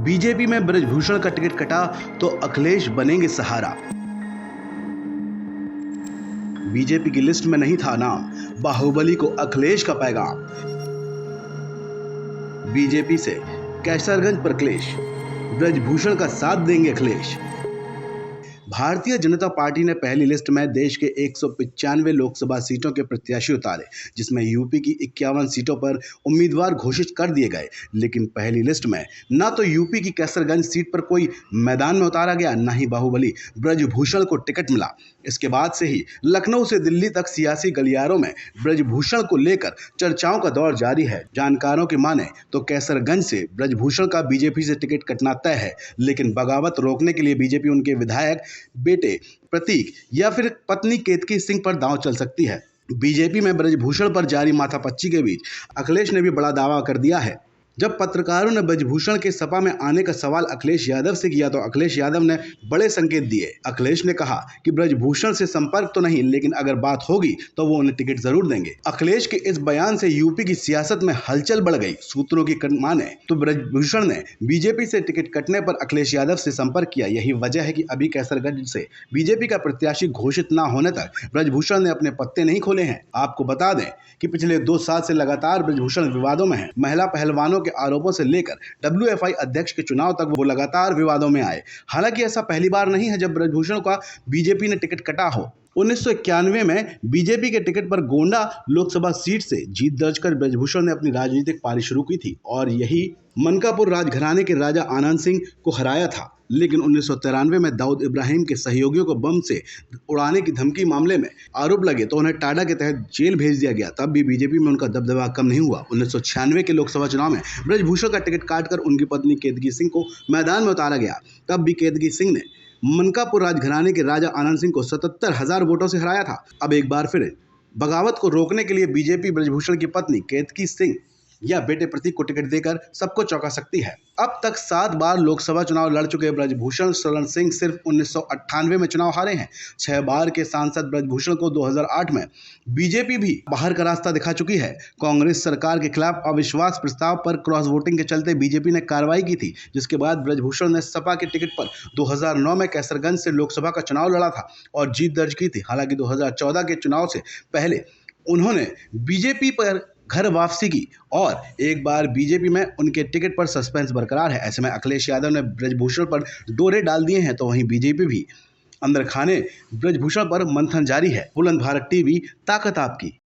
BJP में ब्रजभूषण का ticket कटा तो अखिलेश बनेंगे सहारा। बीजेपी की लिस्ट में नहीं था नाम, बाहुबली को अखिलेश का पैगाम। बीजेपी से कैसरगंज पर क्लेश, ब्रजभूषण का साथ देंगे अखिलेश। भारतीय जनता पार्टी ने पहली लिस्ट में देश के 195 लोकसभा सीटों के प्रत्याशी उतारे, जिसमें यूपी की 51 सीटों पर उम्मीदवार घोषित कर दिए गए। लेकिन पहली लिस्ट में न तो यूपी की कैसरगंज सीट पर कोई मैदान में उतारा गया, न ही बाहुबली ब्रजभूषण को टिकट मिला। इसके बाद से ही लखनऊ से दिल्ली तक सियासी गलियारों में ब्रजभूषण को लेकर चर्चाओं का दौर जारी है। जानकारों की माने तो कैसरगंज से ब्रजभूषण का बीजेपी से टिकट कटना तय है, लेकिन बगावत रोकने के लिए बीजेपी उनके विधायक बेटे प्रतीक या फिर पत्नी केतकी सिंह पर दांव चल सकती है। बीजेपी में ब्रजभूषण पर जारी माथापच्ची के बीच अखिलेश ने भी बड़ा दावा कर दिया है। जब पत्रकारों ने ब्रजभूषण के सपा में आने का सवाल अखिलेश यादव से किया तो अखिलेश यादव ने बड़े संकेत दिए। अखिलेश ने कहा कि ब्रजभूषण से संपर्क तो नहीं, लेकिन अगर बात होगी तो वो उन्हें टिकट जरूर देंगे। अखिलेश के इस बयान से यूपी की सियासत में हलचल बढ़ गई। सूत्रों की माने तो ब्रजभूषण ने बीजेपी से टिकट कटने पर अखिलेश यादव से संपर्क किया। यही वजह है कि अभी कैसरगंज से बीजेपी का प्रत्याशी घोषित न होने तक ब्रजभूषण ने अपने पत्ते नहीं खोले हैं। आपको बता दें कि पिछले 2 साल से लगातार ब्रजभूषण विवादों में है। महिला पहलवानों के आरोपों से लेकर डब्ल्यूएफआई अध्यक्ष के चुनाव तक वो लगातार विवादों में आए। हालांकि ऐसा पहली बार नहीं है जब ब्रजभूषण का बीजेपी ने टिकट कटा हो। 1991 में बीजेपी के टिकट पर गोंडा लोकसभा सीट से जीत दर्ज कर ब्रजभूषण ने अपनी राजनीतिक पारी शुरू की थी और यही मनकापुर राजघराने के राजा आनंद सिंह को हराया था। लेकिन 1993 में दाऊद इब्राहिम के सहयोगियों को बम से उड़ाने की धमकी मामले में आरोप लगे तो उन्हें टाडा के तहत जेल भेज दिया गया। तब भी बीजेपी में उनका दबदबा कम नहीं हुआ। 1996 के लोकसभा चुनाव में ब्रजभूषण का टिकट काटकर उनकी पत्नी केतकी सिंह को मैदान में उतारा गया। तब भी केतकी सिंह ने मनकापुर राजघराने के राजा आनंद सिंह को 77,000 वोटों से हराया था। अब एक बार फिर बगावत को रोकने के लिए बीजेपी ब्रजभूषण की पत्नी केतकी सिंह या बेटे प्रतीक को टिकट देकर सबको चौंका सकती है। अब तक 7 बार लोकसभा चुनाव लड़ चुके ब्रजभूषण शरण सिंह सिर्फ 1998 में चुनाव हारे हैं। 6 बार के सांसद ब्रजभूषण को 2008 में बीजेपी भी बाहर का रास्ता दिखा चुकी है। कांग्रेस सरकार के खिलाफ अविश्वास प्रस्ताव पर क्रॉस वोटिंग के चलते बीजेपी ने कार्रवाई की थी, जिसके बाद ब्रजभूषण ने सपा के टिकट पर 2009 में कैसरगंज से लोकसभा का चुनाव लड़ा था और जीत दर्ज की थी। हालांकि 2014 के चुनाव से पहले उन्होंने बीजेपी पर घर वापसी की और एक बार बीजेपी में उनके टिकट पर सस्पेंस बरकरार है। ऐसे में अखिलेश यादव ने ब्रजभूषण पर डोरे डाल दिए हैं, तो वहीं बीजेपी भी अंदर खाने ब्रजभूषण पर मंथन जारी है। बुलंद भारत टीवी, ताकत आपकी।